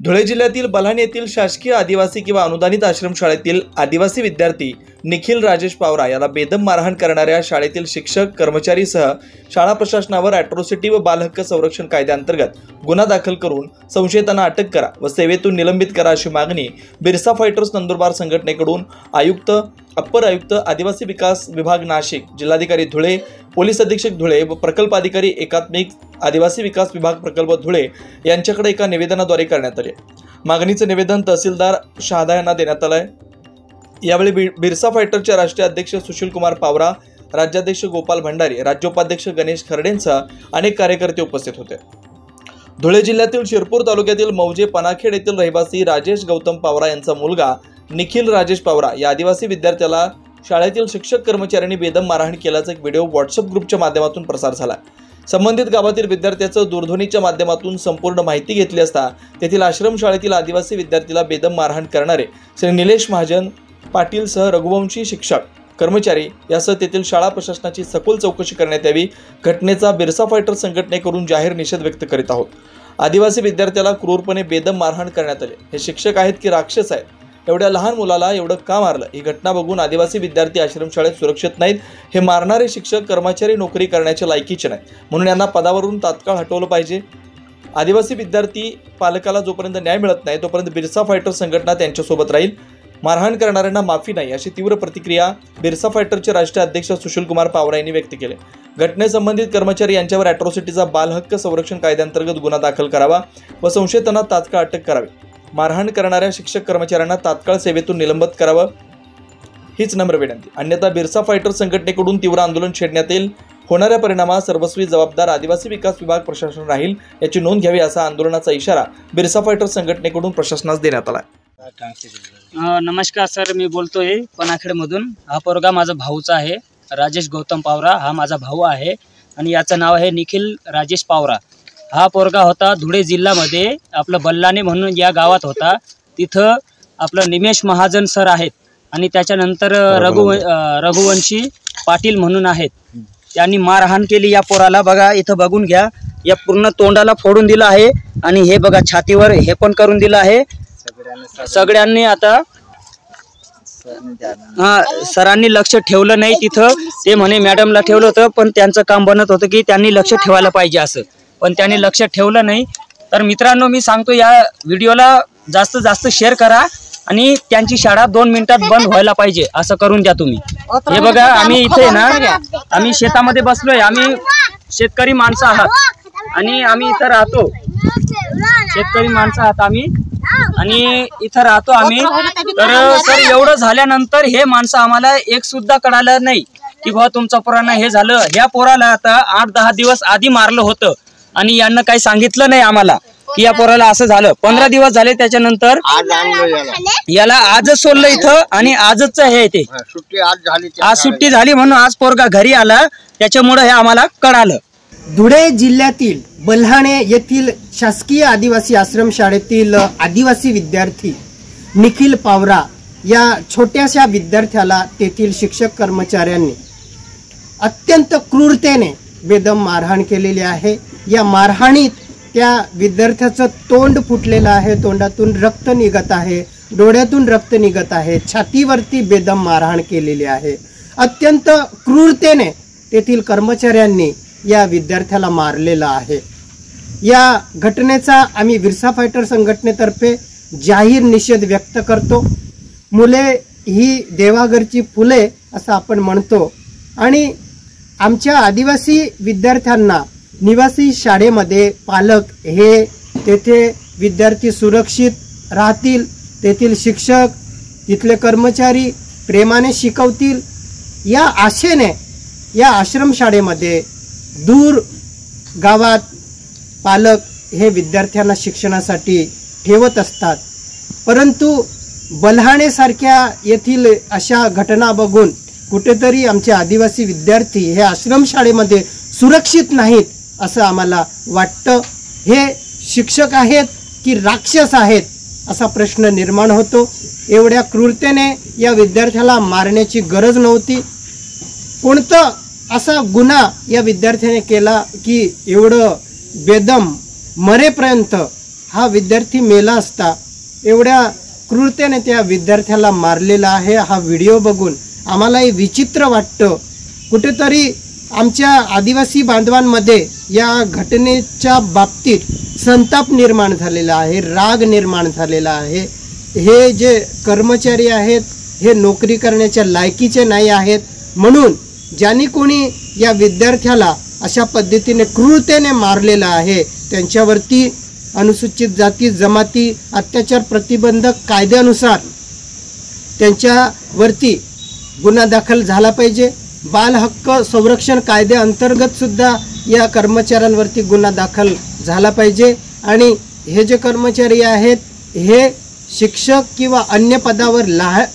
धुळे जिल्ह्यातील बल्हाण येथील शासकीय आदिवासी किंवा अनुदानित आश्रमशाळेतील आदिवासी विद्यार्थी निखिल राजेश पावरा याला बेदम मारहाण करणाऱ्या शाळेतील शिक्षक कर्मचारीसह शाळा प्रशासनावर अॅट्रॉसिटी व बालहक्क संरक्षण कायद्याअंतर्गत गुन्हा दाखल करून संशयितांना अटक करा व सेवेतून निलंबित करा अशी मागणी बिरसा फायटर्स नंदुरबार संघटनेकडून आयुक्त, अप्पर आयुक्त, आदिवासी विकास विभाग नाशिक, जिल्हाधिकारी धुळे, पोलीस अधीक्षक धुळे व प्रकल्प अधिकारी एकात्मिक आदिवासी विकास विभाग प्रकल्प धुळे यांच्याकडे एका निवेदनाद्वारे करण्यात आले। मागणीचे निवेदन तहसीलदार शहादा यांना देण्यात आले। यावेळी बिरसा फायटरचे राष्ट्रीय अध्यक्ष सुशील कुमार पावरा, राज्याध्यक्ष गोपाल भंडारी, राज्योपाध्यक्ष गणेश खर्डेंसह अनेक कार्यकर्ते उपस्थित होते। धुळे जिल्ह्यातील शिरपूर तालुक्यातील मौजे पनाखेड येथील रहिवासी राजेश गौतम पावरा यांचा मुलगा निखिल राजेश पावरा या आदिवासी विद्यार्थ्याला शाळेतील शिक्षक कर्मचाऱ्यांनी बेदम मारहाण केल्याचा एक व्हिडिओ व्हॉट्सअप ग्रुपच्या माध्यमातून प्रसार झाला। संबंधित गावातील विद्यार्थ्याचं दूरध्वनीच्या माध्यमातून संपूर्ण माहिती घेतली असता तेथील आश्रमशाळेतील आदिवासी विद्यार्थीला बेदम मारहाण करणारे श्री निलेश महाजन पाटील सह रघुवंशी शिक्षक कर्मचारी यासह तेथील शाळा प्रशासनाची सखोल चौकशी करण्यात यावी। घटनेचा बिरसा फायटर संघटनेकडून जाहीर निषेध व्यक्त करीत आहोत। आदिवासी विद्यार्थ्याला क्रूरपणे बेदम मारहाण करण्यात आले। हे शिक्षक आहेत की राक्षस आहेत? एवढ्या लहान मुलाला एवढं का मारलं? ही घटना बघून आदिवासी विद्यार्थी आश्रमशाळेत सुरक्षित नाहीत। हे मारणारे शिक्षक कर्मचारी नोकरी करण्याच्या लायकीचे नाहीत, म्हणून यांना पदावरून तात्काळ हटवलं पाहिजे। आदिवासी विद्यार्थी पालकाला जोपर्यंत न्याय मिळत नाही तोपर्यंत बिरसा फायटर संघटना त्यांच्यासोबत राहील। मारहाण करणाऱ्यांना माफी नाही अशी तीव्र प्रतिक्रिया बिरसा फायटरचे राष्ट्रीय अध्यक्ष सुशील कुमार पावरा यांनी व्यक्त केली। घटनेसंबंधित कर्मचारी यांच्यावर अॅट्रॉसिटीचा बालहक्क संरक्षण कायद्याअंतर्गत गुन्हा दाखल करावा व संशयितांना तात्काळ अटक करावी। मारहाण करणाऱ्या शिक्षक कर्मचाऱ्यांना तात्काळ सेवेतून निलंबित करावं हीच नम्र विनंती, अन्यथा बिरसा फायटर संघटनेकडून तीव्र आंदोलन छेडण्यात येईल। होणाऱ्या परिणामास सर्वस्वी जबाबदार आदिवासी विकास विभाग प्रशासन राहील याची नोंद घ्यावी असा आंदोलनाचा इशारा बिरसा फायटर संघटनेकडून प्रशासनास देण्यात आला। नमस्कार सर, मी बोलतोय पनाखेडमधून। हा पोरगा माझा भाऊचा आहे, राजेश गौतम पावरा हा माझा भाऊ आहे आणि याचं नाव आहे निखिल राजेश पावरा। हा पोरगा होता धुळे जिल्ह्यामध्ये आपलं बल्लाणे म्हणून या गावात होता। तिथं आपलं निमेश महाजन सर आहेत आणि त्याच्यानंतर रघुवंशी पाटील म्हणून आहेत। त्यांनी मारहाण केली या पोराला। बघा इथं बघून घ्या, या पूर्ण तोंडाला फोडून दिलं आहे आणि हे बघा छातीवर हे पण करून दिलं आहे। सगळ्यांनी आता सरांनी लक्ष ठेवलं नाही तिथं। ते म्हणे मॅडमला ठेवलं होतं पण त्यांचं काम बनत होतं की त्यांनी लक्ष ठेवायला पाहिजे असं, पण त्यांनी लक्ष ठेवलं नाही। तर मित्रांनो, मी सांगतो या व्हिडिओला जास्तीत जास्त शेअर करा आणि त्यांची शाळा 2 मिनिटात बंद व्हायला पाहिजे असं करून द्या तुम्ही। हे बघा, आम्ही इथे ना आम्ही शेतामध्ये बसलोय, आम्ही शेतकरी माणसं आहात आणि आम्ही इथं राहतो, शेतकरी माणसं आहात आम्ही आणि इथं राहतो आम्ही। तर सर एवढं झाल्यानंतर हे माणसं आम्हाला एक सुद्धा कळालं नाही की बाबा तुमचा पोरांना हे झालं। ह्या पोराला आता 8-10 दिवस आधी मारलं होतं आणि यांना काही सांगितलं नाही आम्हाला की या पोराला असं झालं। 15 दिवस झाले, त्याच्यानंतर याला आजच सोडलं इथं आणि आजच हे ते आज सुट्टी झाली म्हणून आज पोरगा घरी आला, त्याच्यामुळे हे आम्हाला कळालं। धुळे जिल्ह्यातील बल्हाणे येथील शासकीय आदिवासी आश्रमशाळेतील आदिवासी विद्यार्थी निखिल पावरा या छोट्याशा विद्यार्थ्याला तेथील शिक्षक कर्मचाऱ्यांनी अत्यंत क्रूरतेने बेदम मारहाण केलेली आहे। या मारहाणीत त्या विद्यार्थ्याचं तोंड फुटलेलं आहे, तोंडातून रक्त निघत आहे, डोळ्यातून रक्त निघत आहे, छातीवरती बेदम मारहाण केलेली आहे। अत्यंत क्रूरतेने तेथील कर्मचाऱ्यांनी या विद्यार्थ्याला मारलेलं आहे। या घटनेचा आम्ही बिरसा फायटर संघटनेतर्फे जाहीर निषेध व्यक्त करतो। मुले ही देवाघरची फुले असं आपण म्हणतो आणि आमच्या आदिवासी विद्यार्थ्यांना निवासी शाळेमध्ये पालक हे तेथे विद्यार्थी सुरक्षित राहतील, तेथील शिक्षक तिथले कर्मचारी प्रेमाने शिकवतील या आशेने या आश्रमशाळेमध्ये दूर गावात पालक हे विद्यार्थ्यांना शिक्षणासाठी ठेवत असतात। परंतु बल्हाणेसारख्या येथील अशा घटना बघून कुठेतरी आमचे आदिवासी विद्यार्थी हे आश्रमशाळेमध्ये सुरक्षित नाहीत असं आम्हाला वाटतं। हे शिक्षक आहेत की राक्षस आहेत असा प्रश्न निर्माण होतो। एवढ्या क्रूरतेने या विद्यार्थ्याला मारण्याची गरज नव्हती। कोणतं असा गुन्हा या विद्यार्थ्याने केला की एवढं बेदम मरेपर्यंत हा विद्यार्थी मेला असता, एवढ्या क्रूरतेने त्या विद्यार्थ्याला मारलेला आहे। हा व्हिडिओ बघून आम्हालाही विचित्र वाटतं। कुठेतरी आमच्या आदिवासी बांधवांमध्ये या घटनेच्या बाबतीत संताप निर्माण झालेला आहे, राग निर्माण झालेला आहे। हे जे कर्मचारी आहेत हे नोकरी करण्याच्या लायकीचे नाही आहेत, म्हणून ज्यांनी कोणी या विद्यार्थ्याला अशा पद्धतीने क्रूरतेने मारलेला आहे त्यांच्यावरती अनुसूचित जाती जमाती अत्याचार प्रतिबंधक कायद्यानुसार त्यांच्यावरती गुन्हा दाखल झाला पाहिजे। बाल हक्क संरक्षण कायद्याअंतर्गत सुद्धा या कर्मचाऱ्यांवरती गुन्हा दाखल झाला पाहिजे। आणि हे जे कर्मचारी आहेत हे शिक्षक किंवा अन्य पदावर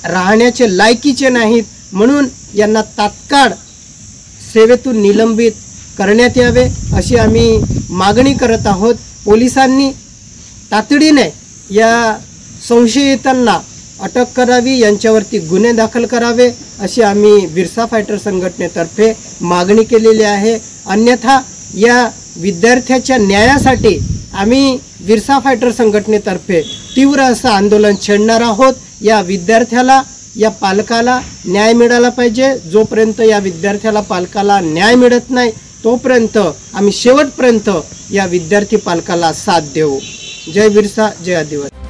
राहण्याचे लायकीचे नाहीत, म्हणून यांना तात्काळ सेवेतून निलंबित करण्यात यावे अशी आम्ही मागणी करत आहोत। पोलिसांनी तातडीने या संशयितांना अटक करावी, यांच्यावरती गुन्हे दाखल करावे अशी आम्ही विरसा फायटर संघटनेतर्फे मागणी केलेली आहे। अन्यथा या विद्यार्थ्याच्या न्यायासाठी आम्ही विरसा फायटर संघटनेतर्फे तीव्र असं आंदोलन छेडणार आहोत। या विद्यार्थ्याला या पालकाला न्याय मिळाला पाहिजे। जोपर्यंत या विद्यार्थ्याला पालकाला न्याय मिळत नाही तोपर्यंत आम्ही शेवटपर्यंत या विद्यार्थी पालकाला साथ देऊ। जय विरसा, जय आदिवासी।